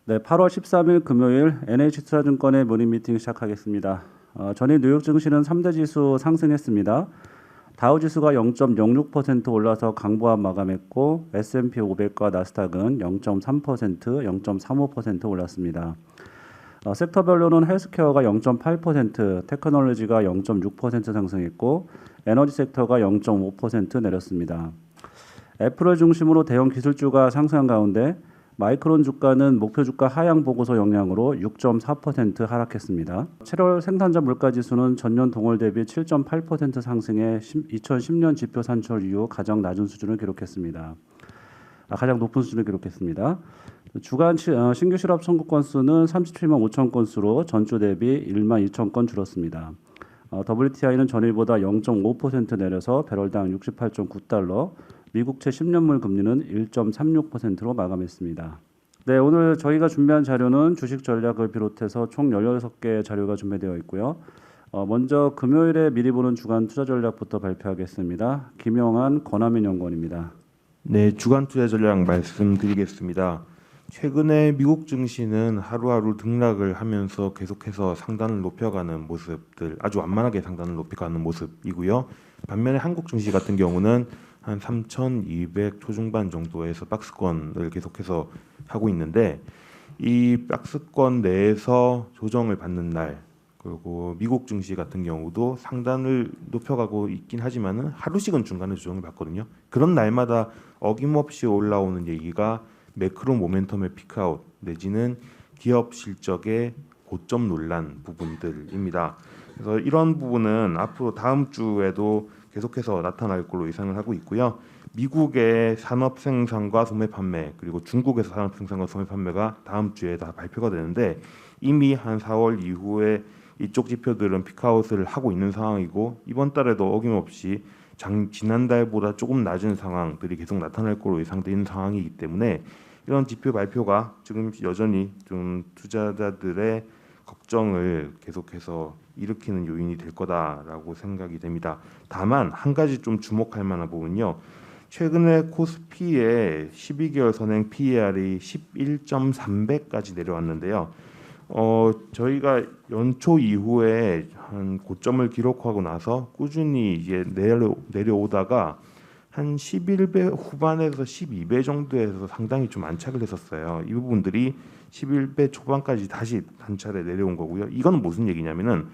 네, 8월 13일 금요일 NH투자증권의 모닝 미팅 시작하겠습니다. 전일 뉴욕 증시는 3대 지수 상승했습니다. 다우 지수가 0.06% 올라서 강보합 마감했고 S&P 500과 나스닥은 0.3%, 0.35% 올랐습니다. 섹터별로는 헬스케어가 0.8%, 테크놀로지가 0.6% 상승했고 에너지 섹터가 0.5% 내렸습니다. 애플을 중심으로 대형 기술주가 상승한 가운데 마이크론 주가는 목표 주가 하향 보고서 영향으로 6.4% 하락했습니다. 7월 생산자 물가 지수는 전년 동월 대비 7.8% 상승해 2010년 지표 산출 이후 가장 높은 수준을 기록했습니다. 주간 신규 실업 청구 건수는 37만 5천 건수로 전주 대비 1만 2천 건 줄었습니다. WTI는 전일보다 0.5% 내려서 배럴당 68.9달러, 미국채 10년물 금리는 1.36%로 마감했습니다. 네, 오늘 저희가 준비한 자료는 주식 전략을 비롯해서 총 16개의 자료가 준비되어 있고요. 먼저 금요일에 미리 보는 주간 투자 전략부터 발표하겠습니다. 김영한, 권하민 연구원입니다. 네, 주간 투자 전략 말씀드리겠습니다. 최근에 미국 증시는 하루하루 등락을 하면서 계속해서 상단을 높여가는 모습들, 아주 완만하게 상단을 높여가는 모습이고요. 반면에 한국 증시 같은 경우는 한 3,200 초중반 정도에서 박스권을 계속해서 하고 있는데, 이 박스권 내에서 조정을 받는 날, 그리고 미국 증시 같은 경우도 상단을 높여가고 있긴 하지만은 하루씩은 중간에 조정을 받거든요. 그런 날마다 어김없이 올라오는 얘기가 매크로 모멘텀의 피크아웃 내지는 기업 실적의 고점 논란 부분들입니다. 그래서 이런 부분은 앞으로 다음 주에도 계속해서 나타날 걸로 예상을 하고 있고요. 미국의 산업 생산과 소매 판매, 그리고 중국에서 산업 생산과 소매 판매가 다음 주에 다 발표가 되는데, 이미 한 4월 이후에 이쪽 지표들은 피크아웃을 하고 있는 상황이고, 이번 달에도 어김없이 지난달보다 조금 낮은 상황들이 계속 나타날 걸로 예상되는 상황이기 때문에, 이런 지표 발표가 지금 여전히 좀 투자자들의 걱정을 계속해서 일으키는 요인이 될 거다라고 생각이 됩니다. 다만 한 가지 좀 주목할 만한 부분은요. 최근에 코스피의 12개월 선행 PER이 11.3배까지 내려왔는데요. 저희가 연초 이후에 한 고점을 기록하고 나서 꾸준히 이제 내려오다가 한 11배 후반에서 12배 정도에서 상당히 좀 안착을 했었어요. 이 부분들이 11배 초반까지 다시 한 차례 내려온 거고요. 이건 무슨 얘기냐면은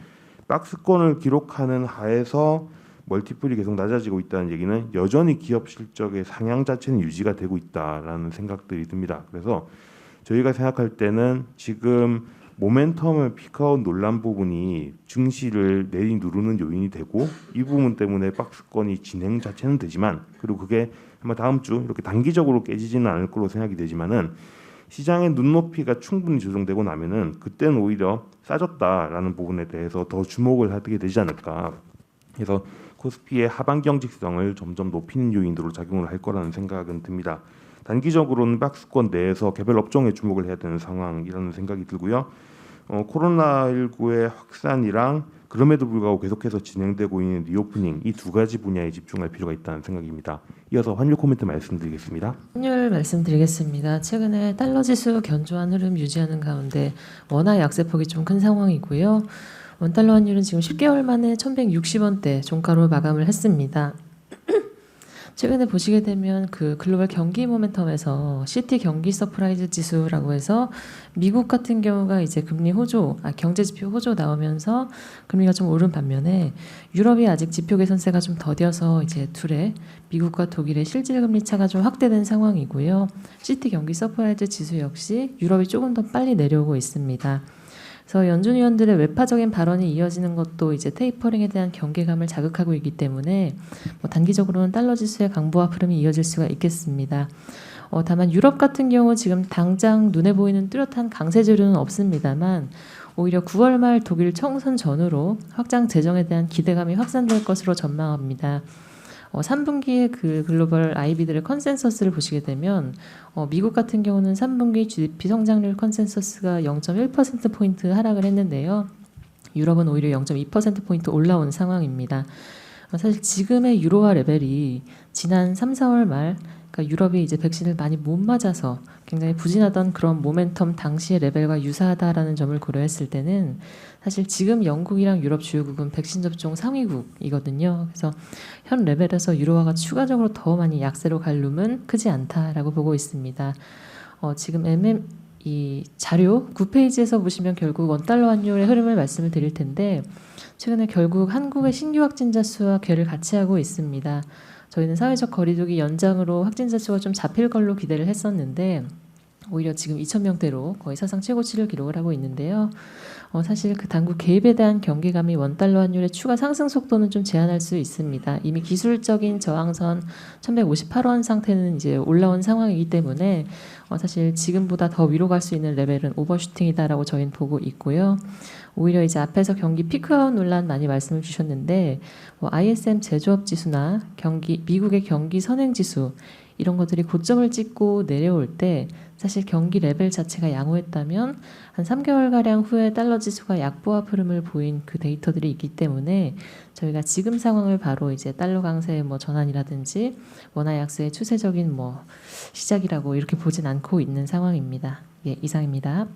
박스권을 기록하는 하에서 멀티플이 계속 낮아지고 있다는 얘기는 여전히 기업 실적의 상향 자체는 유지가 되고 있다라는 생각들이 듭니다. 그래서 저희가 생각할 때는 지금 모멘텀을 피크아웃 논란 부분이 증시를 내리누르는 요인이 되고, 이 부분 때문에 박스권이 진행 자체는 되지만, 그리고 그게 아마 다음 주 이렇게 단기적으로 깨지지는 않을 걸로 생각이 되지만은, 시장의 눈높이가 충분히 조정되고 나면은 그때는 오히려 싸졌다라는 부분에 대해서 더 주목을 하게 되지 않을까. 그래서 코스피의 하반 경직성을 점점 높이는 요인으로 작용을 할 거라는 생각은 듭니다. 단기적으로는 박스권 내에서 개별 업종에 주목을 해야 되는 상황이라는 생각이 들고요. 코로나19의 확산이랑 그럼에도 불구하고 계속해서 진행되고 있는 리오프닝, 이 두 가지 분야에 집중할 필요가 있다는 생각입니다. 이어서 환율 코멘트 말씀드리겠습니다. 환율 말씀드리겠습니다. 최근에 달러 지수 견조한 흐름 유지하는 가운데 원화 약세폭이 좀 큰 상황이고요. 원달러 환율은 지금 10개월 만에 1,160원대 종가로 마감을 했습니다. 최근에 보시게 되면 그 글로벌 경기 모멘텀에서 시티 경기 서프라이즈 지수라고 해서 미국 같은 경우가 이제 금리 호조, 경제 지표 호조 나오면서 금리가 좀 오른 반면에 유럽이 아직 지표 개선세가 좀 더뎌서 이제 둘의 미국과 독일의 실질 금리 차가 좀 확대된 상황이고요. 시티 경기 서프라이즈 지수 역시 유럽이 조금 더 빨리 내려오고 있습니다. 그래서 연준 위원들의 외파적인 발언이 이어지는 것도 이제 테이퍼링에 대한 경계감을 자극하고 있기 때문에 단기적으로는 달러 지수의 강보합 흐름이 이어질 수가 있겠습니다. 다만 유럽 같은 경우 지금 당장 눈에 보이는 뚜렷한 강세 재료는 없습니다만 오히려 9월 말 독일 총선 전후로 확장 재정에 대한 기대감이 확산될 것으로 전망합니다. 3분기의 그 글로벌 IB들의 컨센서스를 보시게 되면 미국 같은 경우는 3분기 GDP 성장률 컨센서스가 0.1%포인트 하락을 했는데요. 유럽은 오히려 0.2%포인트 올라온 상황입니다. 사실 지금의 유로화 레벨이 지난 3, 4월 말 그러니까 유럽이 이제 백신을 많이 못 맞아서 굉장히 부진하던 그런 모멘텀 당시의 레벨과 유사하다라는 점을 고려했을 때는 사실 지금 영국이랑 유럽 주요국은 백신 접종 상위국이거든요. 그래서 현 레벨에서 유로화가 추가적으로 더 많이 약세로 갈 룸은 크지 않다라고 보고 있습니다. 지금 이 자료 9페이지에서 보시면 결국 원달러 환율의 흐름을 말씀을 드릴 텐데 최근에 결국 한국의 신규 확진자 수와 궤를 같이 하고 있습니다. 저희는 사회적 거리두기 연장으로 확진자 수가 좀 잡힐 걸로 기대를 했었는데 오히려 지금 2,000명대로 거의 사상 최고치를 기록을 하고 있는데요. 사실 그 당국 개입에 대한 경계감이 원달러 환율의 추가 상승 속도는 좀 제한할 수 있습니다. 이미 기술적인 저항선 1,158원 상태는 이제 올라온 상황이기 때문에 사실 지금보다 더 위로 갈 수 있는 레벨은 오버슈팅이다라고 저희는 보고 있고요. 오히려 이제 앞에서 경기 피크아웃 논란 많이 말씀을 주셨는데 ISM 제조업 지수나 미국의 경기 선행 지수 이런 것들이 고점을 찍고 내려올 때 사실 경기 레벨 자체가 양호했다면 한 3개월가량 후에 달러 지수가 약보합 흐름을 보인 그 데이터들이 있기 때문에 저희가 지금 상황을 바로 이제 달러 강세의 전환이라든지 원화 약세의 추세적인 시작이라고 이렇게 보진 않고 있는 상황입니다. 예, 이상입니다.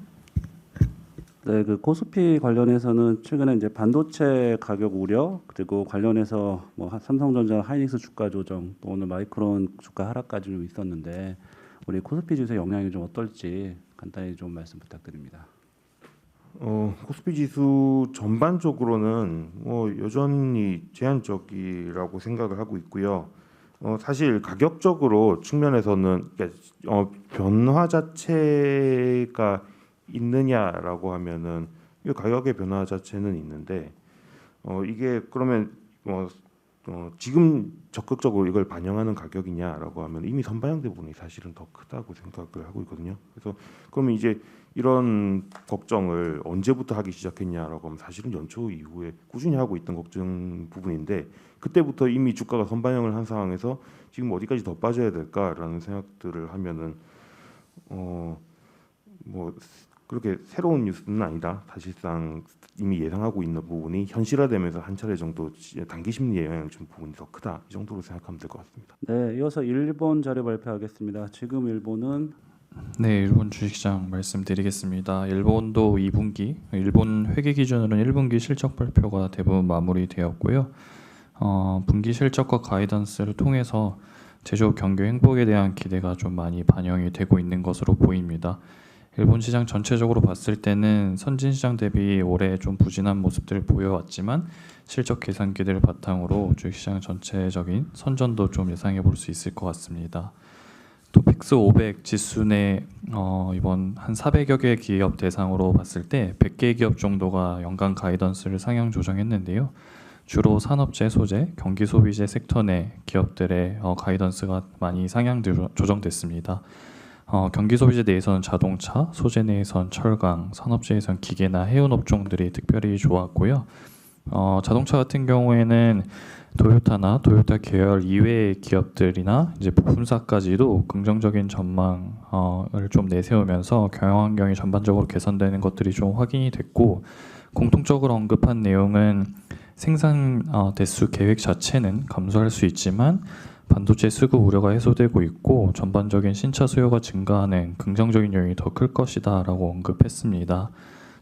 네, 그 코스피 관련해서는 최근에 이제 반도체 가격 우려 그리고 관련해서 삼성전자, 하이닉스 주가 조정, 또 오늘 마이크론 주가 하락까지 좀 있었는데 우리 코스피 지수의 영향이 좀 어떨지 간단히 좀 말씀 부탁드립니다. 코스피 지수 전반적으로는 여전히 제한적이라고 생각을 하고 있고요. 사실 가격적으로 측면에서는 변화 자체가 있느냐라고 하면은 이 가격의 변화 자체는 있는데 이게 그러면 지금 적극적으로 이걸 반영하는 가격이냐라고 하면 이미 선반영된 부분이 사실은 더 크다고 생각을 하고 있거든요. 그래서 그러면 이제 이런 걱정을 언제부터 하기 시작했냐라고 하면 사실은 연초 이후에 꾸준히 하고 있던 걱정 부분인데 그때부터 이미 주가가 선반영을 한 상황에서 지금 어디까지 더 빠져야 될까라는 생각들을 하면은 그렇게 새로운 뉴스는 아니다. 사실상 이미 예상하고 있는 부분이 현실화되면서 한 차례 정도 단기 심리에 영향을 준 부분이 더 크다. 이 정도로 생각하면 될 것 같습니다. 네, 이어서 일본 자료 발표하겠습니다. 지금 일본은 네, 일본 주식시장 말씀드리겠습니다. 일본도 2분기, 일본 회계 기준으로는 1분기 실적 발표가 대부분 마무리되었고요. 분기 실적과 가이던스를 통해서 제조업 경기 행복에 대한 기대가 좀 많이 반영이 되고 있는 것으로 보입니다. 일본 시장 전체적으로 봤을 때는 선진 시장 대비 올해 좀 부진한 모습들을 보여왔지만 실적 개선 기대를 바탕으로 주식시장 전체적인 선전도 좀 예상해 볼 수 있을 것 같습니다. 토픽스 500 지수 내 이번 한 400여 개 기업 대상으로 봤을 때 100개 기업 정도가 연간 가이던스를 상향 조정했는데요. 주로 산업재, 소재, 경기 소비재 섹터 내 기업들의 가이던스가 많이 상향 조정됐습니다. 경기 소비재 내에서는 자동차, 소재 내에선 철강, 산업재에선 기계나 해운 업종들이 특별히 좋았고요. 자동차 같은 경우에는 토요타나 토요타 계열 이외의 기업들이나 이제 부품사까지도 긍정적인 전망을 좀 내세우면서 경영 환경이 전반적으로 개선되는 것들이 좀 확인이 됐고 공통적으로 언급한 내용은 생산 대수 계획 자체는 감소할 수 있지만 반도체 수급 우려가 해소되고 있고 전반적인 신차 수요가 증가하는 긍정적인 요인이 더 클 것이다라고 언급했습니다.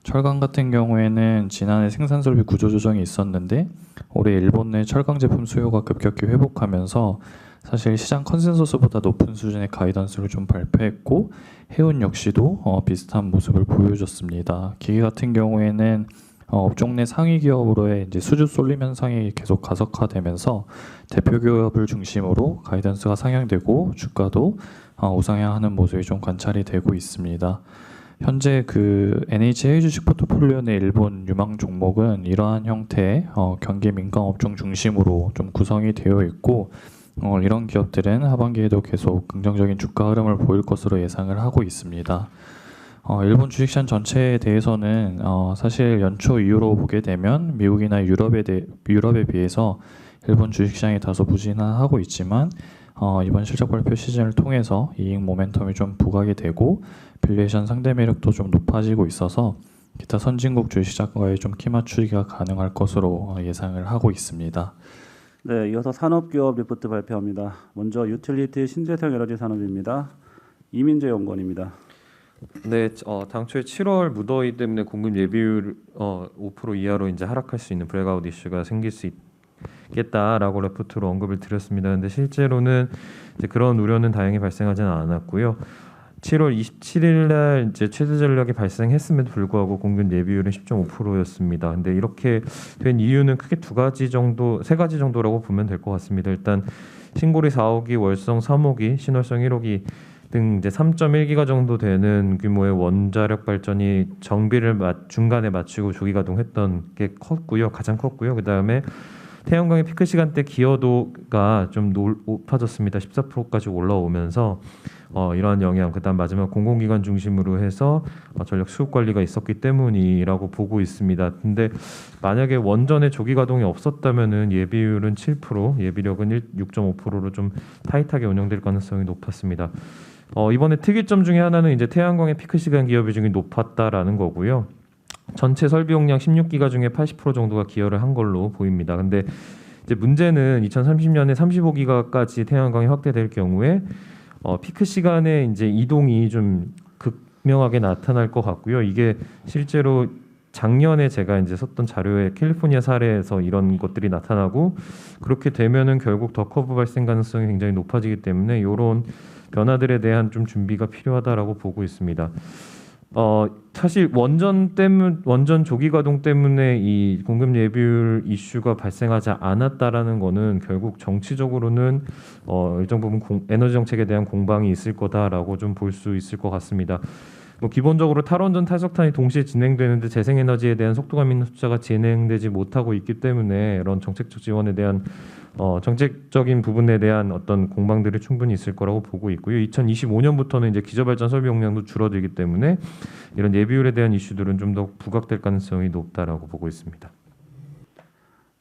철강 같은 경우에는 지난해 생산 설비 구조 조정이 있었는데 올해 일본 내 철강 제품 수요가 급격히 회복하면서 사실 시장 컨센서스보다 높은 수준의 가이던스를 좀 발표했고 해운 역시도 비슷한 모습을 보여줬습니다. 기계 같은 경우에는 업종 내 상위 기업으로의 이제 수주 쏠림 현상이 계속 가속화되면서 대표 기업을 중심으로 가이던스가 상향되고 주가도 우상향하는 모습이 좀 관찰이 되고 있습니다. 현재 그 NHA 주식 포트폴리오 내 일본 유망 종목은 이러한 형태의 경기 민감 업종 중심으로 좀 구성이 되어 있고 이런 기업들은 하반기에도 계속 긍정적인 주가 흐름을 보일 것으로 예상을 하고 있습니다. 일본 주식시장 전체에 대해서는 사실 연초 이후로 보게 되면 미국이나 유럽에 비해서 일본 주식시장이 다소 부진하고 있지만 이번 실적 발표 시즌을 통해서 이익 모멘텀이 좀 부각이 되고 밸류에이션 상대 매력도 좀 높아지고 있어서 기타 선진국 주식시장과의 좀 키 맞추기가 가능할 것으로 예상을 하고 있습니다. 네, 이어서 산업기업 리포트 발표합니다. 먼저 유틸리티 신재생 에너지 산업입니다. 이민재 연구원입니다. 네, 당초에 7월 무더위 때문에 공급 예비율 5% 이하로 이제 하락할 수 있는 브레이크아웃 이슈가 생길 수 있겠다라고 레포트로 언급을 드렸습니다. 근데 실제로는 이제 그런 우려는 다행히 발생하지는 않았고요. 7월 27일 날 이제 최대 전력이 발생했음에도 불구하고 공급 예비율은 10.5%였습니다. 근데 이렇게 된 이유는 크게 세 가지 정도라고 보면 될 것 같습니다. 일단 신고리 4호기, 월성 3호기, 신월성 1호기 등 이제 3.1기가 정도 되는 규모의 원자력 발전이 정비를 중간에 마치고 조기 가동했던 게 가장 컸고요. 그다음에 태양광의 피크 시간대 기여도가 좀 높아졌습니다. 14%까지 올라오면서 이러한 영향, 그다음 마지막 공공기관 중심으로 해서 전력 수급 관리가 있었기 때문이라고 보고 있습니다. 근데 만약에 원전의 조기 가동이 없었다면은 예비율은 7%, 예비력은 6.5%로 좀 타이트하게 운영될 가능성이 높았습니다. 이번에 특이점 중에 하나는 이제 태양광의 피크 시간 기여 비중이 높았다라는 거고요. 전체 설비 용량 16기가 중에 80% 정도가 기여를 한 걸로 보입니다. 근데 이제 문제는 2030년에 35기가까지 태양광이 확대될 경우에 피크 시간에 이제 이동이 좀 극명하게 나타날 것 같고요. 이게 실제로 작년에 제가 이제 썼던 자료에 캘리포니아 사례에서 이런 것들이 나타나고 그렇게 되면은 결국 더 커브 발생 가능성이 굉장히 높아지기 때문에 이런 변화들에 대한 좀 준비가 필요하다라고 보고 있습니다. 사실 원전 조기 가동 때문에 이 공급 예비율 이슈가 발생하지 않았다라는 거는 결국 정치적으로는 일정 부분 에너지 정책에 대한 공방이 있을 거다라고 좀 볼 수 있을 것 같습니다. 기본적으로 탈원전 탈석탄이 동시에 진행되는데 재생에너지에 대한 속도감 있는 숫자가 진행되지 못하고 있기 때문에 이런 정책적 지원에 대한 정책적인 부분에 대한 어떤 공방들이 충분히 있을 거라고 보고 있고요. 2025년부터는 이제 기저발전 설비 용량도 줄어들기 때문에 이런 예비율에 대한 이슈들은 좀 더 부각될 가능성이 높다라고 보고 있습니다.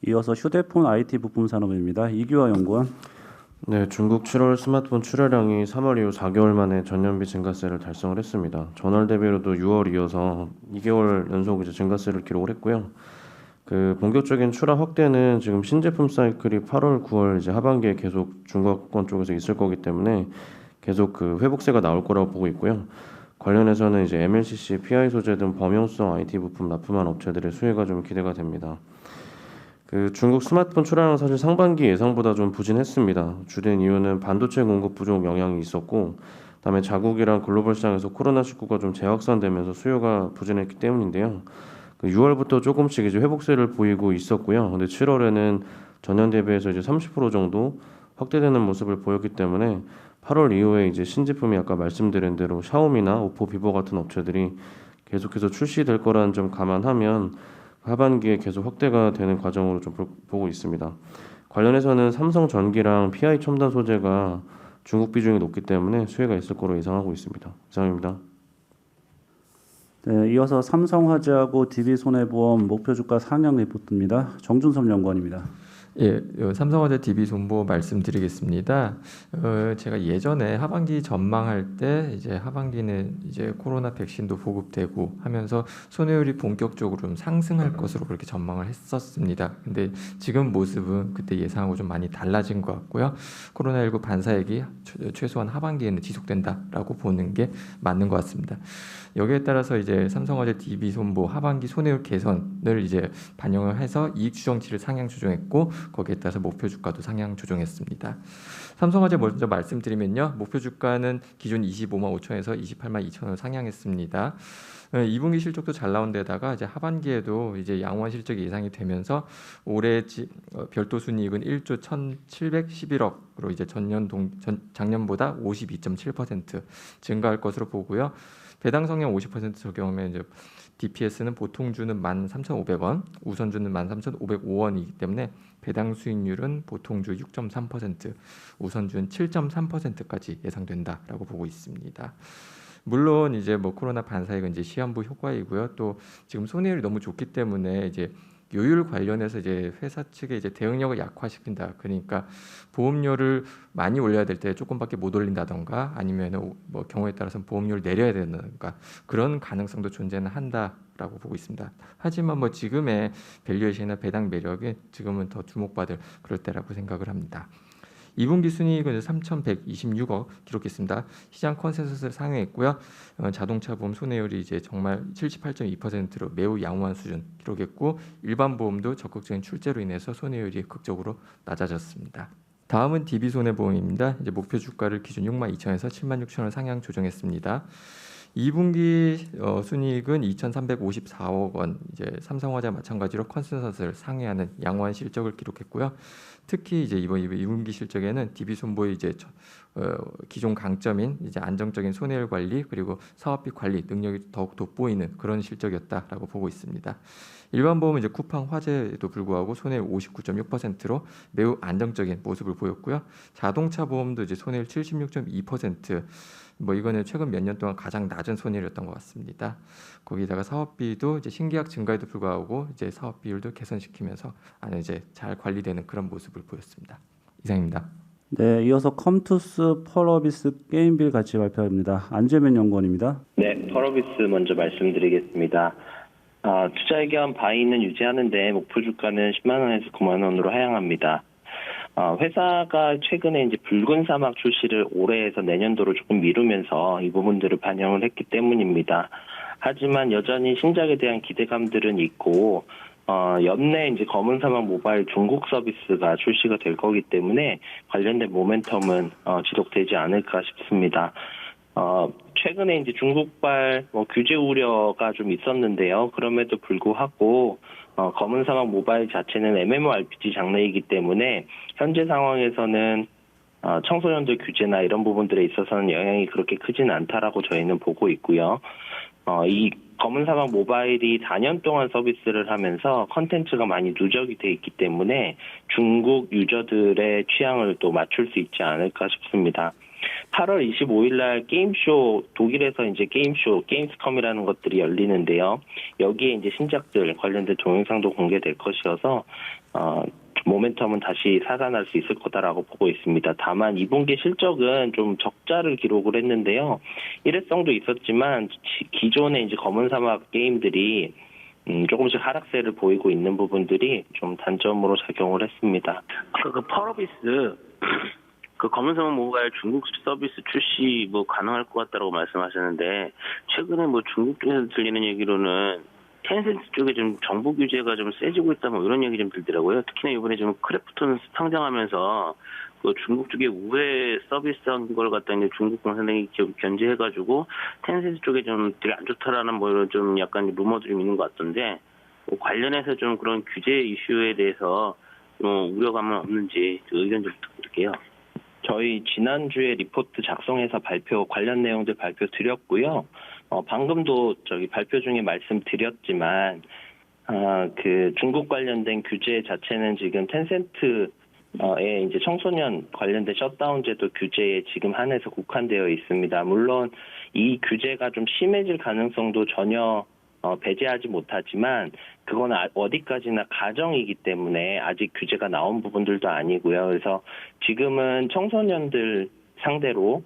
이어서 휴대폰 IT 부품 산업입니다. 이규화 연구원. 네, 중국 7월 스마트폰 출하량이 3월 이후 4개월 만에 전년비 증가세를 달성을 했습니다. 전월 대비로도 6월 이어서 2개월 연속 이제 증가세를 기록을 했고요. 그 본격적인 출하 확대는 지금 신제품 사이클이 8월, 9월 이제 하반기에 계속 중국권 쪽에서 있을 거기 때문에 계속 그 회복세가 나올 거라고 보고 있고요. 관련해서는 이제 MLCC, PI 소재 등 범용성 IT 부품 납품한 업체들의 수혜가 좀 기대가 됩니다. 그 중국 스마트폰 출하량 사실 상반기 예상보다 좀 부진했습니다. 주된 이유는 반도체 공급 부족 영향이 있었고, 그다음에 자국이랑 글로벌 시장에서 코로나19가 좀 재확산되면서 수요가 부진했기 때문인데요. 그 6월부터 조금씩 이제 회복세를 보이고 있었고요. 근데 7월에는 전년 대비해서 이제 30% 정도 확대되는 모습을 보였기 때문에 8월 이후에 이제 신제품이 아까 말씀드린 대로 샤오미나 오포, 비보 같은 업체들이 계속해서 출시될 거라는 점 감안하면 하반기에 계속 확대가 되는 과정으로 좀 보고 있습니다. 관련해서는 삼성전기랑 PI 첨단 소재가 중국 비중이 높기 때문에 수혜가 있을 거로 예상하고 있습니다. 이상입니다. 네, 이어서 삼성화재하고 DB손해보험 목표 주가 상향 리포트입니다. 정준섭 연구원입니다. 예, 삼성화재 DB손보 말씀드리겠습니다. 제가 예전에 하반기 전망할 때 이제 하반기는 이제 코로나 백신도 보급되고 하면서 손해율이 본격적으로 좀 상승할 것으로 그렇게 전망을 했었습니다. 근데 지금 모습은 그때 예상하고 좀 많이 달라진 것 같고요. 코로나19 반사액이 최소한 하반기에는 지속된다라고 보는 게 맞는 것 같습니다. 여기에 따라서 이제 삼성화재 DB손보 하반기 손해율 개선을 이제 반영을 해서 이익 추정치를 상향 조정했고 거기에 따라서 목표 주가도 상향 조정했습니다. 삼성화재 먼저 말씀드리면요. 목표 주가는 기존 25만 5천에서 28만 2천으로 상향했습니다. 2분기 실적도 잘 나온 데다가 이제 하반기에도 이제 양호한 실적이 예상이 되면서 올해 별도 순이익은 1조 1,711억으로 이제 작년보다 52.7% 증가할 것으로 보고요. 배당 성향 50% 적용하면 이제 DPS는 보통주는 13,500원, 우선주는 13,505원이기 때문에 배당 수익률은 보통주 6.3%, 우선주는 7.3%까지 예상된다라고 보고 있습니다. 물론 이제 코로나 반사액은 이제 시한부 효과이고요. 또 지금 손해율이 너무 좋기 때문에 이제 요율 관련해서 이제 회사 측의 이제 대응력을 약화시킨다. 그러니까 보험료를 많이 올려야 될 때 조금밖에 못 올린다던가 아니면 뭐 경우에 따라서는 보험료를 내려야 된다던가 그런 가능성도 존재는 한다라고 보고 있습니다. 하지만 뭐 지금의 밸류에이션이나 배당 매력이 지금은 더 주목받을 그럴 때라고 생각을 합니다. 2분기 순이익은 3,126억 기록했습니다. 시장 컨센서스를 상회했고요. 자동차 보험 손해율이 이제 정말 78.2%로 매우 양호한 수준 기록했고 일반 보험도 적극적인 출제로 인해서 손해율이 극적으로 낮아졌습니다. 다음은 DB손해보험입니다. 이제 목표 주가를 기준 62,000원에서 76,000원 상향 조정했습니다. 2분기 순이익은 2,354억 원, 이제 삼성화재 마찬가지로 컨센서스를 상회하는 양호한 실적을 기록했고요. 특히 이제 이번 2분기 실적에는 DB손보의 이제 기존 강점인 이제 안정적인 손해율 관리 그리고 사업비 관리 능력이 더욱 돋보이는 그런 실적이었다라고 보고 있습니다. 일반 보험은 이제 쿠팡 화재에도 불구하고 손해율 59.6%로 매우 안정적인 모습을 보였고요. 자동차 보험도 이제 손해율 76.2%. 뭐 이거는 최근 몇 년 동안 가장 낮은 손해율이었던 것 같습니다. 거기다가 사업비도 이제 신계약 증가에도 불구하고 이제 사업 비율도 개선시키면서 안에 이제 잘 관리되는 그런 모습을 보였습니다. 이상입니다. 네, 이어서 컴투스 펄어비스 게임빌 같이 발표합니다. 안재민 연구원입니다. 네, 펄어비스 먼저 말씀드리겠습니다. 투자 의견 바이는 유지하는데 목표 주가는 10만 원에서 9만 원으로 하향합니다. 회사가 최근에 이제 붉은 사막 출시를 올해에서 내년도로 조금 미루면서 이 부분들을 반영을 했기 때문입니다. 하지만 여전히 신작에 대한 기대감들은 있고, 연내 이제 검은 사막 모바일 중국 서비스가 출시가 될 거기 때문에 관련된 모멘텀은 지속되지 않을까 싶습니다. 최근에 이제 중국발 규제 우려가 좀 있었는데요. 그럼에도 불구하고 검은 사막 모바일 자체는 MMORPG 장르이기 때문에 현재 상황에서는 청소년들 규제나 이런 부분들에 있어서는 영향이 그렇게 크지는 않다라고 저희는 보고 있고요. 이 검은 사막 모바일이 4년 동안 서비스를 하면서 컨텐츠가 많이 누적이 돼 있기 때문에 중국 유저들의 취향을 또 맞출 수 있지 않을까 싶습니다. 8월 25일 날 게임쇼, 독일에서 이제 게임쇼, 게임스컴이라는 것들이 열리는데요. 여기에 이제 신작들 관련된 동영상도 공개될 것이어서, 모멘텀은 다시 살아날 수 있을 거다라고 보고 있습니다. 다만 2분기 실적은 좀 적자를 기록을 했는데요. 일회성도 있었지만 기존의 이제 검은 사막 게임들이 조금씩 하락세를 보이고 있는 부분들이 좀 단점으로 작용을 했습니다. 그 펄어비스 그 검은 사막 모바일 중국 서비스 출시 가능할 것 같다라고 말씀하셨는데 최근에 중국 쪽에서 들리는 얘기로는 텐센트 쪽에 좀 정부 규제가 좀 세지고 있다 이런 얘기 좀 들더라고요. 특히나 이번에 좀 크래프톤 상장하면서 그 중국 쪽에 우회 서비스한 걸 갖다 이제 중국 공산당이 견제해가지고 텐센트 쪽에 좀 되게 안 좋다라는 이런 좀 약간 루머들이 있는 것 같던데 관련해서 좀 그런 규제 이슈에 대해서 좀 우려감은 없는지 의견 좀 부탁드릴게요. 저희 지난주에 리포트 작성해서 관련 내용들 발표 드렸고요. 방금도 발표 중에 말씀드렸지만, 그 중국 관련된 규제 자체는 지금 텐센트의 이제 청소년 관련된 셧다운 제도 규제에 지금 한해서 국한되어 있습니다. 물론 이 규제가 좀 심해질 가능성도 전혀 배제하지 못하지만 그건 어디까지나 가정이기 때문에 아직 규제가 나온 부분들도 아니고요. 그래서 지금은 청소년들 상대로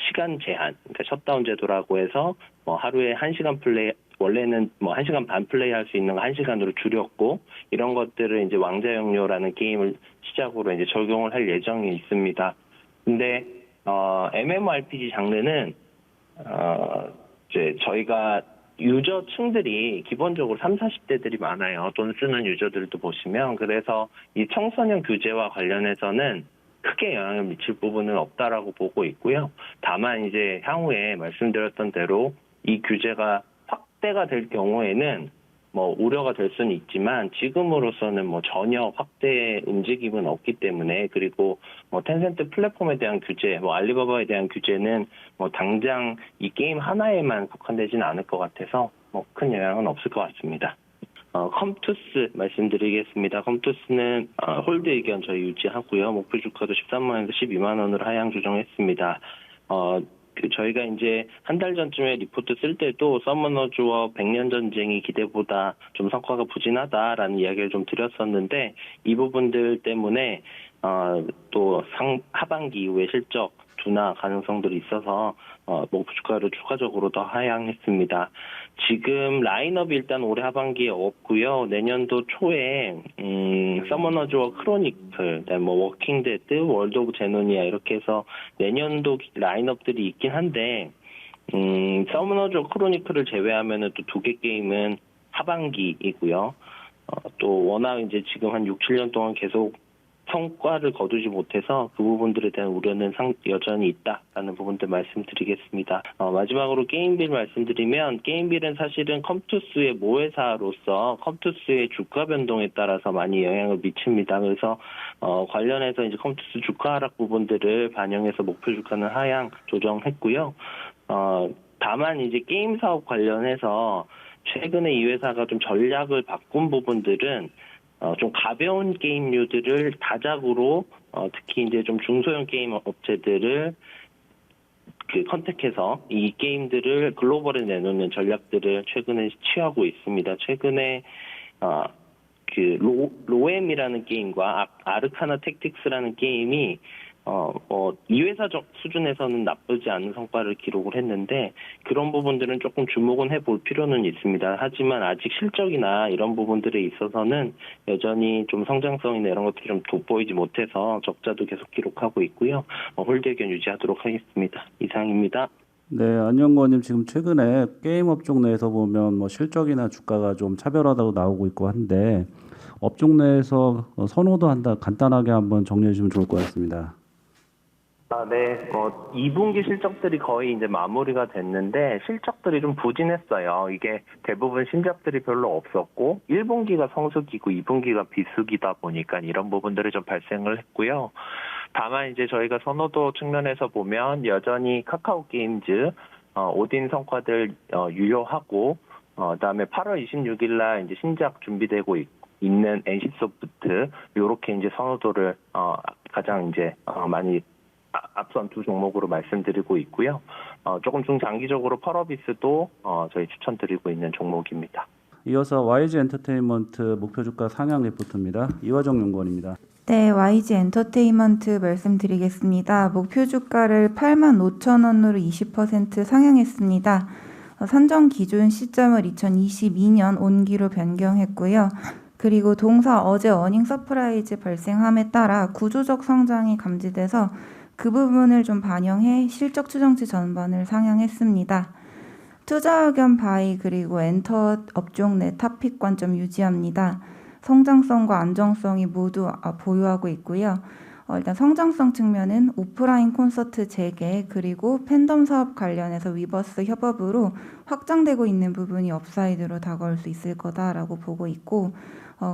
시간 제한, 그러니까 셧다운 제도라고 해서 하루에 1시간 플레이, 원래는 1시간 반 플레이 할 수 있는 거 1시간으로 줄였고 이런 것들을 이제 왕자영료라는 게임을 시작으로 이제 적용을 할 예정이 있습니다. 근데 MMORPG 장르는 이제 저희가 유저층들이 기본적으로 30, 40대들이 많아요. 돈 쓰는 유저들도 보시면. 그래서 이 청소년 규제와 관련해서는 크게 영향을 미칠 부분은 없다라고 보고 있고요. 다만 이제 향후에 말씀드렸던 대로 이 규제가 확대가 될 경우에는 우려가 될 수는 있지만 지금으로서는 전혀 확대 움직임은 없기 때문에 그리고 텐센트 플랫폼에 대한 규제, 알리바바에 대한 규제는 당장 이 게임 하나에만 국한되지는 않을 것 같아서 큰 영향은 없을 것 같습니다. 컴투스 말씀드리겠습니다. 컴투스는 홀드 의견 저희 유지하고요. 목표 주가도 13만 원에서 12만 원으로 하향 조정했습니다. 저희가 이제 한 달 전쯤에 리포트 쓸 때도 서머너즈와 100년 전쟁이 기대보다 좀 성과가 부진하다라는 이야기를 좀 드렸었는데 이 부분들 때문에 또 하반기 이후에 실적 둔화 가능성들이 있어서 목표 주가를 추가적으로 더 하향했습니다. 지금 라인업이 일단 올해 하반기에 없고요. 내년도 초에 서머너즈와 크로니클, 뭐 워킹 데드, 월드 오브 제노니아 이렇게 해서 내년도 라인업들이 있긴 한데 서머너즈와 크로니클을 제외하면은 또 2개 게임은 하반기이고요. 또 워낙 이제 지금 한 6, 7년 동안 계속 성과를 거두지 못해서 그 부분들에 대한 우려는 여전히 있다라는 부분들 말씀드리겠습니다. 마지막으로 게임빌 말씀드리면 게임빌은 사실은 컴투스의 모회사로서 컴투스의 주가 변동에 따라서 많이 영향을 미칩니다. 그래서 관련해서 이제 컴투스 주가 하락 부분들을 반영해서 목표 주가는 하향 조정했고요. 다만 이제 게임 사업 관련해서 최근에 이 회사가 좀 전략을 바꾼 부분들은 좀 가벼운 게임류들을 다작으로 특히 이제 좀 중소형 게임 업체들을 컨택해서 이 게임들을 글로벌에 내놓는 전략들을 최근에 취하고 있습니다. 최근에 로엠이라는 게임과 아르카나 택틱스라는 게임이 이 회사 수준에서는 나쁘지 않은 성과를 기록을 했는데 그런 부분들은 조금 주목은 해볼 필요는 있습니다. 하지만 아직 실적이나 이런 부분들에 있어서는 여전히 좀 성장성이나 이런 것들이 좀 돋보이지 못해서 적자도 계속 기록하고 있고요. 홀드 의견 유지하도록 하겠습니다. 이상입니다. 네, 안영권님 지금 최근에 게임 업종 내에서 보면 뭐 실적이나 주가가 좀 차별하다고 나오고 있고 한데 업종 내에서 선호도 간단하게 한번 정리해 주시면 좋을 것 같습니다. 네, 2분기 실적들이 거의 이제 마무리가 됐는데 실적들이 좀 부진했어요. 이게 대부분 신작들이 별로 없었고 1분기가 성수기고 2분기가 비수기다 보니까 이런 부분들이 좀 발생을 했고요. 다만 이제 저희가 선호도 측면에서 보면 여전히 카카오 게임즈, 오딘 성과들 유효하고 그다음에 8월 26일 날 이제 신작 준비되고 있는 NC소프트 요렇게 이제 선호도를 가장 이제 많이 앞선 2 종목으로 말씀드리고 있고요. 조금 중장기적으로 펄어비스도 저희 추천드리고 있는 종목입니다. 이어서 YG 엔터테인먼트 목표 주가 상향 리포트입니다. 이화정 연구원입니다. 네, YG 엔터테인먼트 말씀드리겠습니다. 목표 주가를 85,000원으로 20% 상향했습니다. 산정 기준 시점을 2022년 온기로 변경했고요. 그리고 동사 어제 어닝 서프라이즈 발생함에 따라 구조적 성장이 감지돼서 그 부분을 좀 반영해 실적 추정치 전반을 상향했습니다. 투자 의견 바이 그리고 엔터 업종 내 탑픽 관점 유지합니다. 성장성과 안정성이 모두 보유하고 있고요. 일단 성장성 측면은 오프라인 콘서트 재개 그리고 팬덤 사업 관련해서 위버스 협업으로 확장되고 있는 부분이 업사이드로 다가올 수 있을 거다라고 보고 있고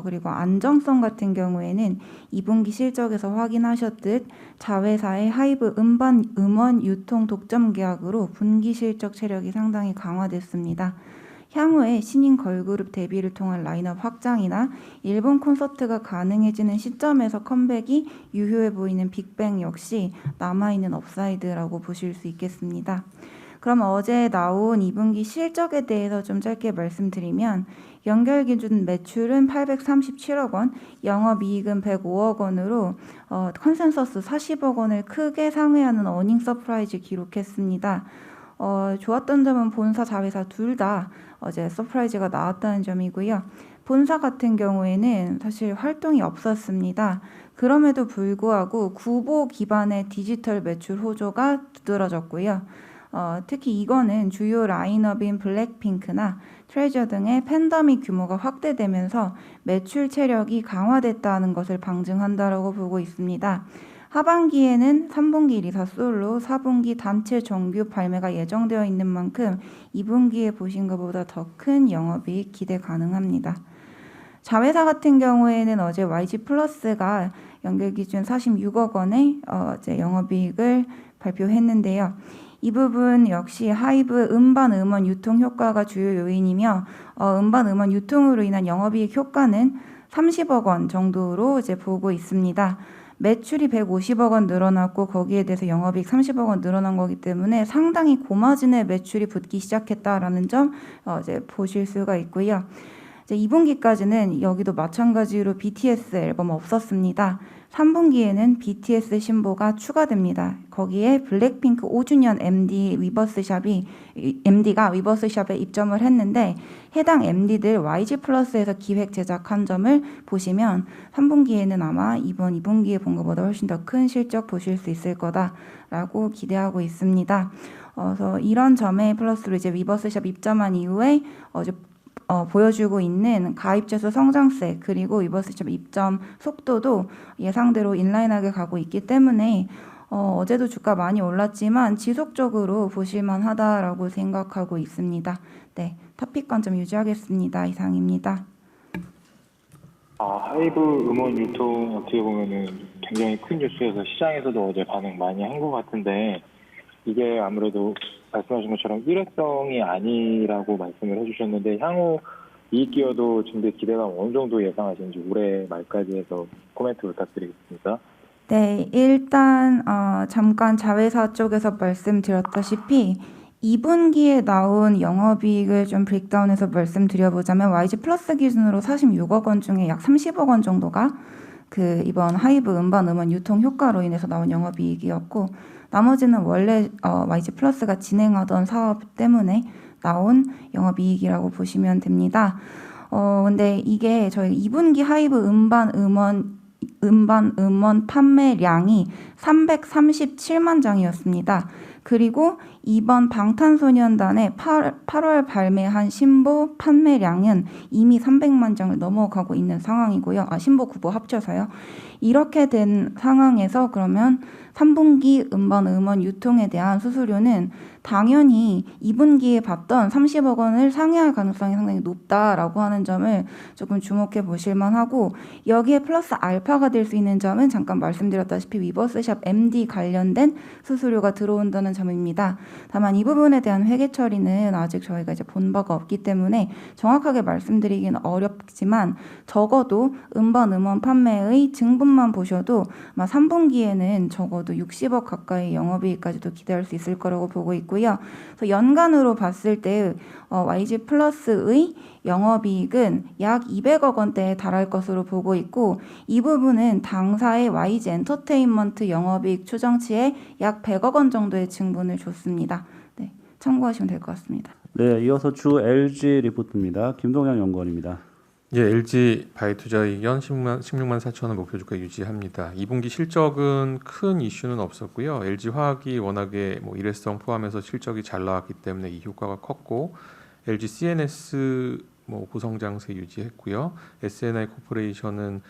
그리고 안정성 같은 경우에는 2분기 실적에서 확인하셨듯 자회사의 하이브 음원 유통 독점 계약으로 분기 실적 체력이 상당히 강화됐습니다. 향후에 신인 걸그룹 데뷔를 통한 라인업 확장이나 일본 콘서트가 가능해지는 시점에서 컴백이 유효해 보이는 빅뱅 역시 남아있는 업사이드라고 보실 수 있겠습니다. 그럼 어제 나온 2분기 실적에 대해서 좀 짧게 말씀드리면 연결 기준 매출은 837억 원, 영업이익은 105억 원으로 컨센서스 40억 원을 크게 상회하는 어닝 서프라이즈 기록했습니다. 좋았던 점은 본사 자회사 둘 다 어제 서프라이즈가 나왔다는 점이고요. 본사 같은 경우에는 사실 활동이 없었습니다. 그럼에도 불구하고 구보 기반의 디지털 매출 호조가 두드러졌고요. 특히 이거는 주요 라인업인 블랙핑크나 트레저 등의 팬덤이 규모가 확대되면서 매출 체력이 강화됐다는 것을 방증한다라고 보고 있습니다. 하반기에는 3분기 리사 솔로, 4분기 단체 정규 발매가 예정되어 있는 만큼 2분기에 보신 것보다 더 큰 영업이익 기대 가능합니다. 자회사 같은 경우에는 어제 YG 플러스가 연결 기준 46억 원의 이제 영업이익을 발표했는데요. 이 부분 역시 하이브 음반 음원 유통 효과가 주요 요인이며 음반 음원 유통으로 인한 영업이익 효과는 30억 원 정도로 이제 보고 있습니다. 매출이 150억 원 늘어났고 거기에 대해서 영업이익 30억 원 늘어난 거기 때문에 상당히 고마진의 매출이 붙기 시작했다라는 점 이제 보실 수가 있고요. 이제 2분기까지는 여기도 마찬가지로 BTS 앨범 없었습니다. 3분기에는 BTS 신보가 추가됩니다. 거기에 블랙핑크 5주년 MD가 위버스샵에 입점을 했는데 해당 MD들 YG 플러스에서 기획 제작한 점을 보시면 3분기에는 아마 이번 2분기에 본 것보다 훨씬 더 큰 실적 보실 수 있을 거다라고 기대하고 있습니다. 그래서 이런 점에 플러스로 이제 위버스샵 입점한 이후에 보여주고 있는 가입자 수 성장세 그리고 위버스샵 입점 속도도 예상대로 인라인하게 가고 있기 때문에 어제도 주가 많이 올랐지만 지속적으로 보실만하다라고 생각하고 있습니다. 네, 토픽 관점 유지하겠습니다. 이상입니다. 하이브 음원 유통 어떻게 보면은 굉장히 큰 뉴스여서 시장에서도 어제 반응 많이 한 것 같은데 이게 아무래도 말씀하신 것처럼 일회성이 아니라고 말씀을 해주셨는데 향후 이익 기여도 증대 기대감 어느 정도 예상하시는지 올해 말까지 해서 코멘트 부탁드리겠습니다. 네, 일단 잠깐 자회사 쪽에서 말씀드렸다시피 2분기에 나온 영업이익을 좀 브레이크다운해서 말씀드려보자면 YG 플러스 기준으로 46억 원 중에 약 30억 원 정도가 그 이번 하이브 음반 음원 유통 효과로 인해서 나온 영업이익이었고 나머지는 원래 YG 플러스가 진행하던 사업 때문에 나온 영업이익이라고 보시면 됩니다. 근데 이게 저희 2분기 하이브 음반 음원 판매량이 337만 장이었습니다. 그리고 이번 방탄소년단의 8월 발매한 신보 판매량은 이미 300만 장을 넘어가고 있는 상황이고요. 신보 구보 합쳐서요. 이렇게 된 상황에서 그러면 3분기 음원 유통에 대한 수수료는 당연히 2분기에 봤던 30억 원을 상회할 가능성이 상당히 높다라고 하는 점을 조금 주목해 보실 만하고 여기에 플러스 알파가 될 수 있는 점은 잠깐 말씀드렸다시피 위버스샵 MD 관련된 수수료가 들어온다는 점입니다. 다만 이 부분에 대한 회계 처리는 아직 저희가 이제 본 바가 없기 때문에 정확하게 말씀드리기는 어렵지만 적어도 음원 판매의 증분만 보셔도 아마 3분기에는 적어도 60억 가까이 영업이익까지도 기대할 수 있을 거라고 보고 있고요. 그래서 연간으로 봤을 때 YG 플러스의 영업이익은 약 200억 원대에 달할 것으로 보고 있고 이 부분은 당사의 YG 엔터테인먼트 영업이익 추정치에 약 100억 원 정도의 증분을 줬습니다. 네, 참고하시면 될 것 같습니다. 네, 이어서 주 LG 리포트입니다. 김동현 연구원입니다. 예, LG 바이투자 의견 16만 4천 원 목표 주가 유지합니다. 2분기 실적은 큰 이슈는 없었고요. LG 화학이 워낙에 일회성 포함해서 실적이 잘 나왔기 때문에 이 효과가 컸고 LG CNS 고성장세 유지했고요. SNI 코퍼레이션은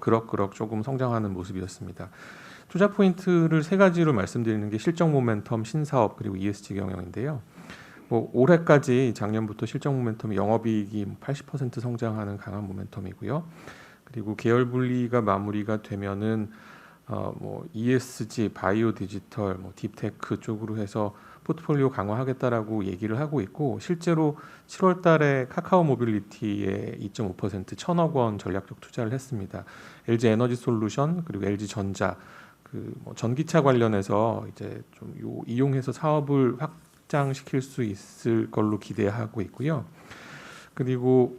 그럭그럭 조금 성장하는 모습이었습니다. 투자 포인트를 세 가지로 말씀드리는 게 실적 모멘텀, 신사업 그리고 ESG 경영인데요. 올해까지 작년부터 실적 모멘텀이 영업이익이 80% 성장하는 강한 모멘텀이고요. 그리고 계열 분리가 마무리가 되면은 ESG, 바이오 디지털, 딥테크 쪽으로 해서 포트폴리오 강화하겠다라고 얘기를 하고 있고 실제로 7월 달에 카카오 모빌리티에 2.5% 1,000억 원 전략적 투자를 했습니다. LG 에너지 솔루션 그리고 LG 전자 전기차 관련해서 이제 좀 이용해서 사업을 확장시킬 수 있을 걸로 기대하고 있고요. 그리고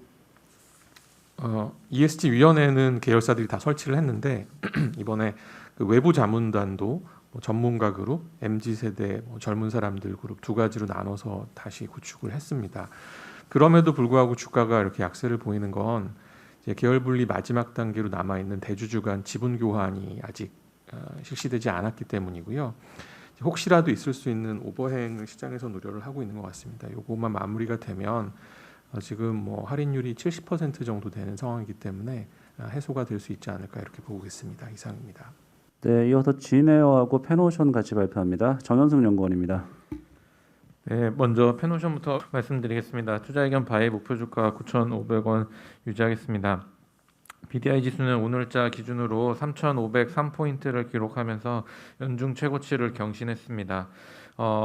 ESG 위원회는 계열사들이 다 설치를 했는데 이번에 그 외부 자문단도 전문가 그룹, MZ세대 젊은 사람들 그룹 두 가지로 나눠서 다시 구축을 했습니다. 그럼에도 불구하고 주가가 이렇게 약세를 보이는 건 이제 계열 분리 마지막 단계로 남아 있는 대주주 간 지분 교환이 아직 실시되지 않았기 때문이고요. 혹시라도 있을 수 있는 오버행을 시장에서 우려를 하고 있는 것 같습니다. 요것만 마무리가 되면 지금 할인율이 70% 정도 되는 상황이기 때문에 해소가 될 수 있지 않을까 이렇게 보고 있습니다. 이상입니다. 네, 이어서 진에어하고 페노션 같이 발표합니다. 정현승 연구원입니다. 네, 먼저 페노션부터 말씀드리겠습니다. 투자 의견 바이 목표 주가 9,500원 유지하겠습니다. BDI 지수는 오늘자 기준으로 3,503포인트를 기록하면서 연중 최고치를 경신했습니다.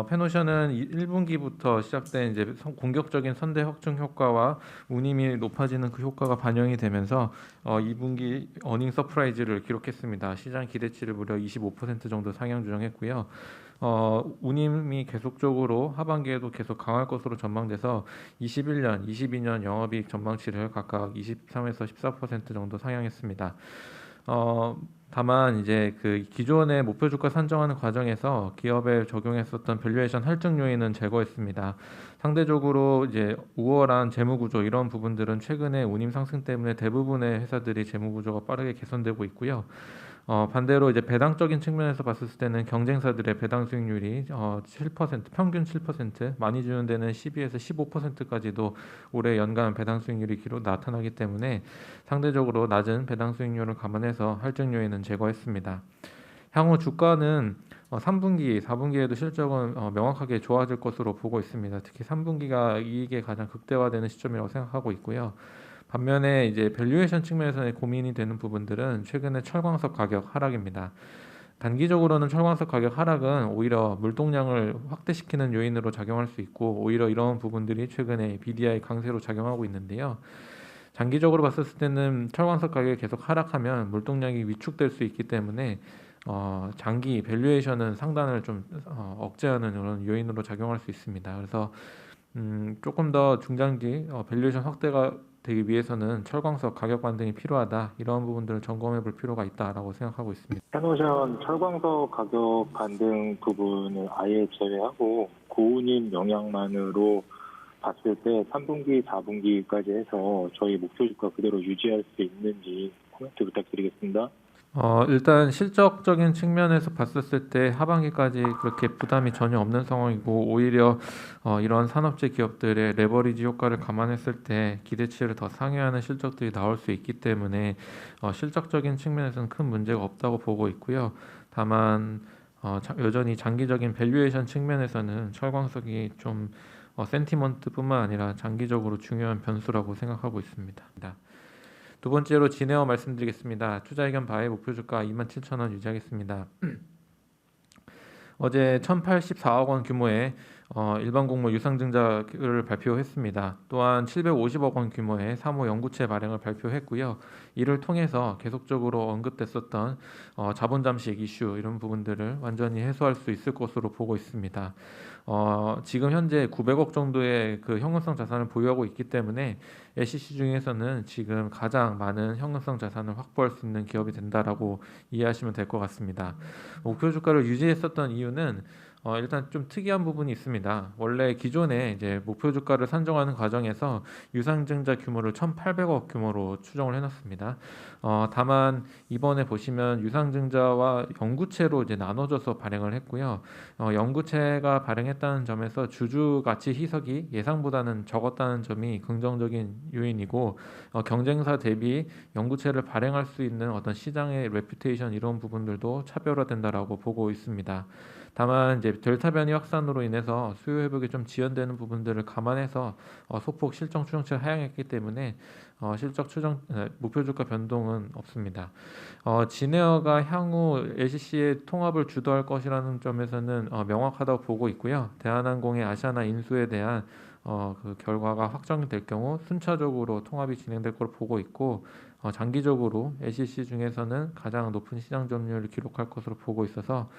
페노션은 1분기부터 시작된 이제 공격적인 선대 확충 효과와 운임이 높아지는 그 효과가 반영이 되면서 2분기 어닝 서프라이즈를 기록했습니다. 시장 기대치를 무려 25% 정도 상향 조정했고요. 운임이 계속적으로 하반기에도 계속 강할 것으로 전망돼서 21년, 22년 영업이익 전망치를 각각 23에서 14% 정도 상향했습니다. 다만 이제 그 기존의 목표 주가 산정하는 과정에서 기업에 적용했었던 밸류에이션 할증 요인은 제거했습니다. 상대적으로 이제 우월한 재무 구조 이런 부분들은 최근에 운임 상승 때문에 대부분의 회사들이 재무 구조가 빠르게 개선되고 있고요. 반대로 이제 배당적인 측면에서 봤을 때는 경쟁사들의 배당 수익률이 7%, 평균 7%, 많이 주는 데는 12에서 15%까지도 올해 연간 배당 수익률이 기록 나타나기 때문에 상대적으로 낮은 배당 수익률을 감안해서 할증 요인은 제거했습니다. 향후 주가는 3분기, 4분기에도 실적은 명확하게 좋아질 것으로 보고 있습니다. 특히 3분기가 이익이 가장 극대화되는 시점이라고 생각하고 있고요. 반면에 이제 밸류에이션 측면에서 고민이 되는 부분들은 최근에 철광석 가격 하락입니다. 단기적으로는 철광석 가격 하락은 오히려 물동량을 확대시키는 요인으로 작용할 수 있고 오히려 이런 부분들이 최근에 BDI 강세로 작용하고 있는데요. 장기적으로 봤을 때는 철광석 가격이 계속 하락하면 물동량이 위축될 수 있기 때문에 장기 밸류에이션은 상단을 좀 억제하는 그런 요인으로 작용할 수 있습니다. 그래서 조금 더 중장기 밸류에이션 확대가 되기 위해서는 철광석 가격 반등이 필요하다. 이런 부분들을 점검해 볼 필요가 있다라고 생각하고 있습니다. 페노션 철광석 가격 반등 부분을 아예 제외하고 고운임 영향만으로 봤을 때 3분기, 4분기까지 해서 저희 목표 주가 그대로 유지할 수 있는지 코멘트 부탁드리겠습니다. 일단 실적적인 측면에서 봤었을 때 하반기까지 그렇게 부담이 전혀 없는 상황이고 오히려 이런 산업재 기업들의 레버리지 효과를 감안했을 때 기대치를 더 상회하는 실적들이 나올 수 있기 때문에 실적적인 측면에서는 큰 문제가 없다고 보고 있고요. 다만 여전히 장기적인 밸류에이션 측면에서는 철광석이 좀 센티먼트뿐만 아니라 장기적으로 중요한 변수라고 생각하고 있습니다. 두 번째로 진에어 말씀드리겠습니다. 투자 의견 바의 목표 주가 27,000원 유지하겠습니다. 어제 1,084억 원 규모의 일반 공모 유상증자를 발표했습니다. 또한 750억 원 규모의 사모 연구체 발행을 발표했고요. 이를 통해서 계속적으로 언급됐었던 자본 잠식 이슈 이런 부분들을 완전히 해소할 수 있을 것으로 보고 있습니다. 지금 현재 900억 정도의 그 현금성 자산을 보유하고 있기 때문에 SCC 중에서는 지금 가장 많은 현금성 자산을 확보할 수 있는 기업이 된다라고 이해하시면 될 것 같습니다. 목표 주가를 유지했었던 이유는 일단 좀 특이한 부분이 있습니다. 원래 기존에 이제 목표 주가를 산정하는 과정에서 유상증자 규모를 1,800억 규모로 추정을 해놨습니다. 다만 이번에 보시면 유상증자와 연구체로 이제 나눠져서 발행을 했고요. 연구체가 발행했다는 점에서 주주 가치 희석이 예상보다는 적었다는 점이 긍정적인 요인이고 경쟁사 대비 연구체를 발행할 수 있는 어떤 시장의 레퓨테이션 이런 부분들도 차별화된다라고 보고 있습니다. 다만 이제 델타 변이 확산으로 인해서 수요 회복이 좀 지연되는 부분들을 감안해서 소폭 실적 추정치를 하향했기 때문에 실적 추정 목표 주가 변동은 없습니다. 진에어가 향후 LCC의 통합을 주도할 것이라는 점에서는 명확하다고 보고 있고요. 대한항공의 아시아나 인수에 대한 그 결과가 확정이 될 경우 순차적으로 통합이 진행될 것으로 보고 있고 장기적으로 LCC 중에서는 가장 높은 시장 점유율을 기록할 것으로 보고 있어서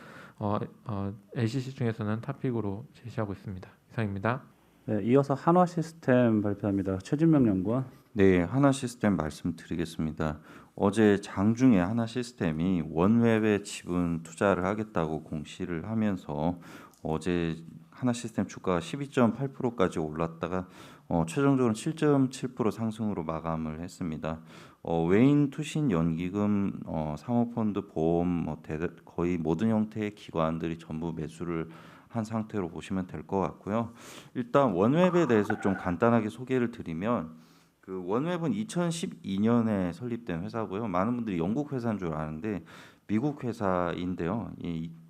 LCC 중에서는 탑픽으로 제시하고 있습니다. 이상입니다. 네, 이어서 한화시스템 발표합니다. 최진명 연구원. 네, 하나시스템 말씀드리겠습니다. 어제 장중에 하나시스템이 원외의 지분 투자를 하겠다고 공시를 하면서 어제 하나시스템 주가가 12.8%까지 올랐다가 최종적으로 7.7% 상승으로 마감을 했습니다. 외인 투신 연기금, 사모펀드, 보험 거의 모든 형태의 기관들이 전부 매수를 한 상태로 보시면 될 것 같고요. 일단 원웹에 대해서 좀 간단하게 소개를 드리면 그 원웹은 2012년에 설립된 회사고요. 많은 분들이 영국 회사인 줄 아는데 미국 회사인데요.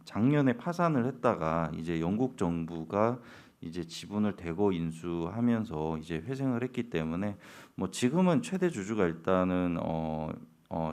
작년에 파산을 했다가 이제 영국 정부가 이제 지분을 대거 인수하면서 이제 회생을 했기 때문에 뭐 지금은 최대 주주가 일단은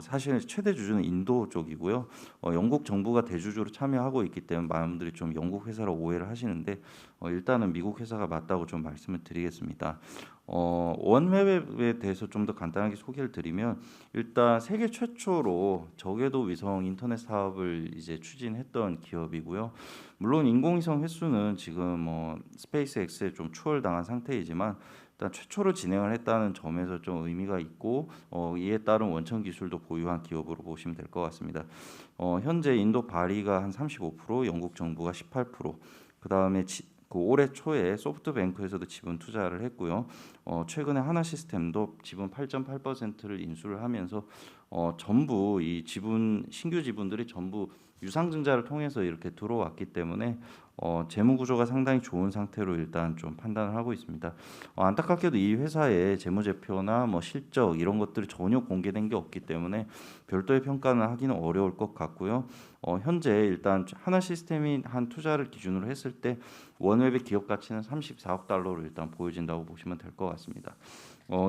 사실 최대 주주는 인도 쪽이고요. 영국 정부가 대주주로 참여하고 있기 때문에 많은 분들이 좀 영국 회사로 오해를 하시는데 일단은 미국 회사가 맞다고 좀 말씀을 드리겠습니다. 원웹에 대해서 좀 더 간단하게 소개를 드리면 일단 세계 최초로 저궤도 위성 인터넷 사업을 이제 추진했던 기업이고요. 물론 인공위성 횟수는 지금 스페이스X에 좀 추월당한 상태이지만 일단 최초로 진행을 했다는 점에서 좀 의미가 있고 이에 따른 원천 기술도 보유한 기업으로 보시면 될 것 같습니다. 현재 인도 바리가 한 35%, 영국 정부가 18%, 그 다음에 그 올해 초에 소프트뱅크에서도 지분 투자를 했고요. 최근에 하나시스템도 지분 8.8%를 인수를 하면서 전부 이 신규 지분들이 전부 유상증자를 통해서 이렇게 들어왔기 때문에 재무 구조가 상당히 좋은 상태로 일단 좀 판단을 하고 있습니다. 안타깝게도 이 회사의 재무제표나 실적 이런 것들이 전혀 공개된 게 없기 때문에 별도의 평가는 하기는 어려울 것 같고요. 현재 일단 하나시스템이 한 투자를 기준으로 했을 때 원웹의 기업 가치는 34억 달러로 일단 보여진다고 보시면 될 것 같습니다.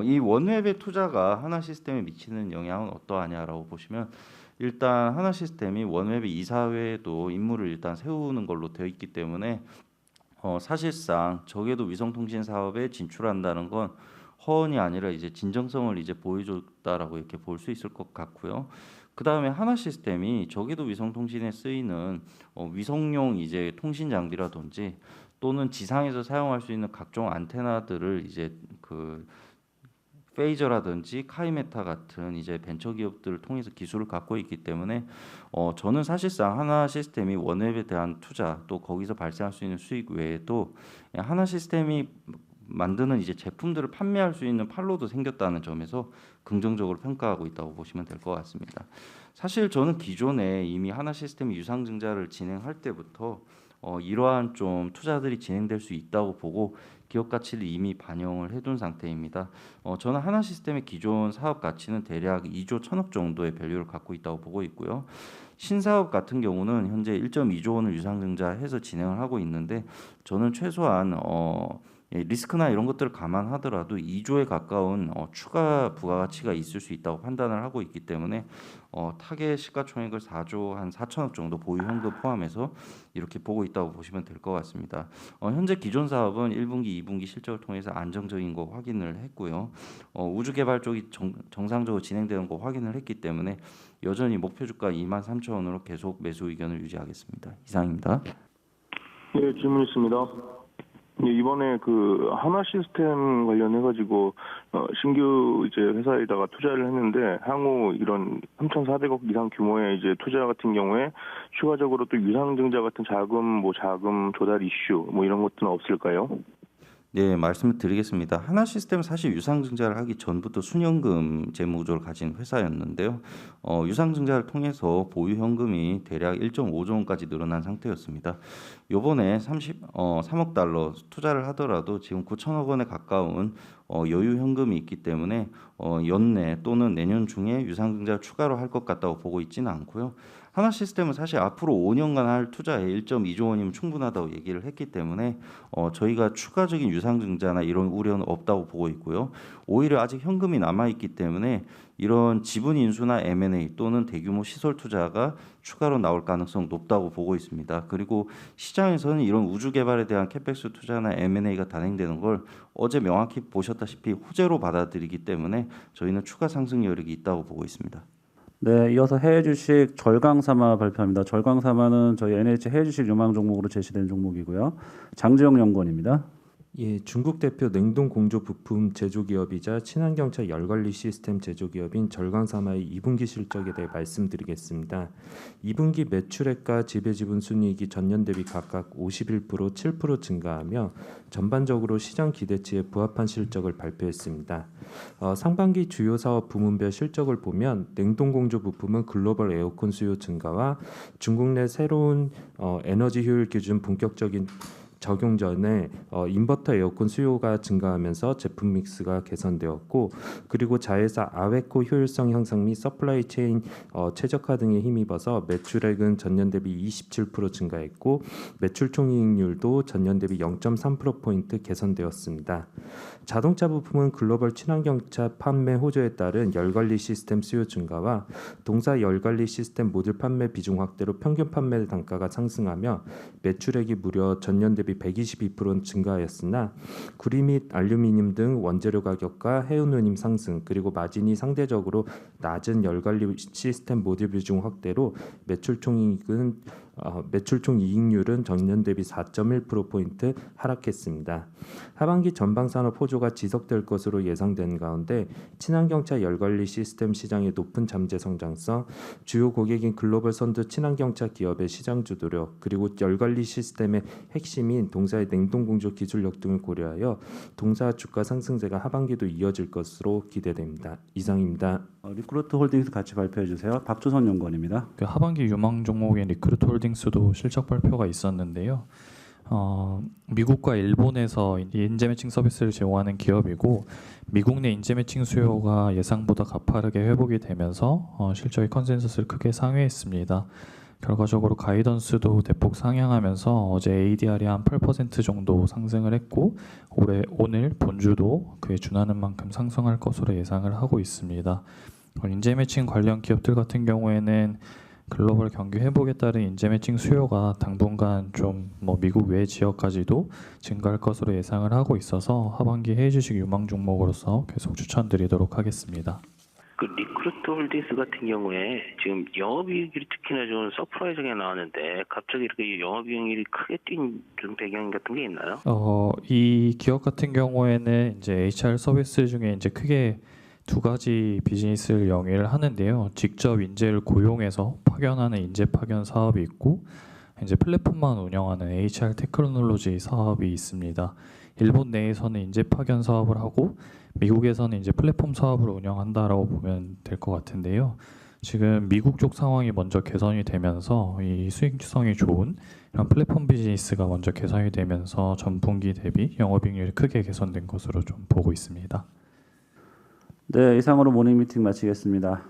이 원웹의 투자가 하나시스템에 미치는 영향은 어떠하냐라고 보시면 일단 하나시스템이 원웹의 이사회에도 임무를 일단 세우는 걸로 되어 있기 때문에 사실상 저궤도 위성통신 사업에 진출한다는 건 허언이 아니라 이제 진정성을 이제 보여줬다라고 이렇게 볼 수 있을 것 같고요. 그 다음에 하나시스템이 저궤도 위성통신에 쓰이는 위성용 이제 통신 장비라든지 또는 지상에서 사용할 수 있는 각종 안테나들을 이제 그 페이저라든지 카이메타 같은 이제 벤처 기업들을 통해서 기술을 갖고 있기 때문에 저는 사실상 하나시스템이 원웹에 대한 투자 또 거기서 발생할 수 있는 수익 외에도 하나시스템이 만드는 이제 제품들을 판매할 수 있는 판로도 생겼다는 점에서 긍정적으로 평가하고 있다고 보시면 될 것 같습니다. 사실 저는 기존에 이미 하나시스템이 유상증자를 진행할 때부터 이러한 좀 투자들이 진행될 수 있다고 보고 기업 가치를 이미 반영을 해둔 상태입니다. 저는 하나시스템의 기존 사업 가치는 대략 2조 1천억 정도의 밸류를 갖고 있다고 보고 있고요. 신사업 같은 경우는 현재 1.2조 원을 유상증자해서 진행을 하고 있는데 저는 최소한 리스크나 이런 것들을 감안하더라도 2조에 가까운 추가 부가가치가 있을 수 있다고 판단을 하고 있기 때문에 타겟 시가총액을 4조 한 4천억 정도 보유 현금 포함해서 이렇게 보고 있다고 보시면 될 것 같습니다. 현재 기존 사업은 1분기, 2분기 실적을 통해서 안정적인 거 확인을 했고요. 우주 개발 쪽이 정상적으로 진행되는 거 확인을 했기 때문에 여전히 목표 주가 23,000원으로 계속 매수 의견을 유지하겠습니다. 이상입니다. 네, 질문 있습니다. 이번에 그 하나시스템 관련해가지고 신규 이제 회사에다가 투자를 했는데 향후 이런 3,400억 이상 규모의 이제 투자 같은 경우에 추가적으로 또 유상증자 같은 자금 조달 이슈 이런 것들은 없을까요? 네, 말씀을 드리겠습니다. 하나시스템은 사실 유상증자를 하기 전부터 순현금 재무구조를 가진 회사였는데요. 유상증자를 통해서 보유 현금이 대략 1.5조 원까지 늘어난 상태였습니다. 요번에 3억 달러 투자를 하더라도 지금 9천억 원에 가까운 여유 현금이 있기 때문에 연내 또는 내년 중에 유상증자를 추가로 할 것 같다고 보고 있지는 않고요. 하나시스템은 사실 앞으로 5년간 할 투자에 1.2조 원이면 충분하다고 얘기를 했기 때문에 저희가 추가적인 유상증자나 이런 우려는 없다고 보고 있고요. 오히려 아직 현금이 남아있기 때문에 이런 지분 인수나 M&A 또는 대규모 시설 투자가 추가로 나올 가능성 높다고 보고 있습니다. 그리고 시장에서는 이런 우주 개발에 대한 캐펙스 투자나 M&A가 단행되는 걸 어제 명확히 보셨다시피 호재로 받아들이기 때문에 저희는 추가 상승 여력이 있다고 보고 있습니다. 네, 이어서 해외 주식 절강삼아 발표합니다. 절강삼아는 저희 NH 해외 주식 유망 종목으로 제시된 종목이고요. 장지영 연구원입니다. 예, 중국 대표 냉동 공조 부품 제조기업이자 친환경차 열관리 시스템 제조기업인 절강삼아의 2분기 실적에 대해 말씀드리겠습니다. 2분기 매출액과 지배지분 순이익이 전년 대비 각각 51%, 7% 증가하며 전반적으로 시장 기대치에 부합한 실적을 발표했습니다. 상반기 주요 사업 부문별 실적을 보면 냉동 공조 부품은 글로벌 에어컨 수요 증가와 중국 내 새로운 에너지 효율 기준 본격적인 적용 전에 인버터 에어컨 수요가 증가하면서 제품 믹스가 개선되었고, 그리고 자회사 아웨코 효율성 향상 및 서플라이 체인 최적화 등에 힘입어서 매출액은 전년 대비 27% 증가했고, 매출 총이익률도 전년 대비 0.3%포인트 개선되었습니다. 자동차 부품은 글로벌 친환경차 판매 호조에 따른 열관리 시스템 수요 증가와 동사 열관리 시스템 모듈 판매 비중 확대로 평균 판매 단가가 상승하며 매출액이 무려 전년 대비 122% 증가하였으나, 구리 및 알루미늄 등 원재료 가격과 해운운임 상승, 그리고 마진이 상대적으로 낮은 열관리 시스템 모듈 비중 확대로 매출 총이익률은 전년 대비 4.1%포인트 하락했습니다. 하반기 전방산업 호조가 지속될 것으로 예상된 가운데 친환경차 열관리 시스템 시장의 높은 잠재 성장성, 주요 고객인 글로벌 선두 친환경차 기업의 시장 주도력, 그리고 열관리 시스템의 핵심인 동사의 냉동공조 기술력 등을 고려하여 동사 주가 상승세가 하반기도 이어질 것으로 기대됩니다. 이상입니다. 리크루트 홀딩스 같이 발표해 주세요. 박주선 연구원입니다. 그 하반기 유망 종목인 리크루트 홀딩스도 실적 발표가 있었는데요. 미국과 일본에서 인재 매칭 서비스를 제공하는 기업이고, 미국 내 인재 매칭 수요가 예상보다 가파르게 회복이 되면서 실적의 컨센서스를 크게 상회했습니다. 결과적으로 가이던스도 대폭 상향하면서 어제 ADR이 한 8% 정도 상승을 했고, 오늘 본주도 그에 준하는 만큼 상승할 것으로 예상을 하고 있습니다. 인재 매칭 관련 기업들 같은 경우에는 글로벌 경기 회복에 따른 인재 매칭 수요가 당분간 좀 미국 외 지역까지도 증가할 것으로 예상을 하고 있어서 하반기 해외 주식 유망 종목으로서 계속 추천드리도록 하겠습니다. 그 리크루트 홀딩스 같은 경우에 지금 영업이익이 특히나 좀 서프라이즈하게 나왔는데 갑자기 이렇게 영업이익이 크게 뛴 좀 배경 같은 게 있나요? 이 기업 같은 경우에는 이제 HR 서비스 중에 이제 크게 두 가지 비즈니스를 영위를 하는데요. 직접 인재를 고용해서 파견하는 인재 파견 사업이 있고, 이제 플랫폼만 운영하는 HR 테크놀로지 사업이 있습니다. 일본 내에서는 인재 파견 사업을 하고 미국에서는 이제 플랫폼 사업을 운영한다라고 보면 될 것 같은데요. 지금 미국 쪽 상황이 먼저 개선이 되면서 이 수익성이 좋은 이런 플랫폼 비즈니스가 먼저 개선이 되면서 전분기 대비 영업이익률이 크게 개선된 것으로 좀 보고 있습니다. 네, 이상으로 모닝 미팅 마치겠습니다.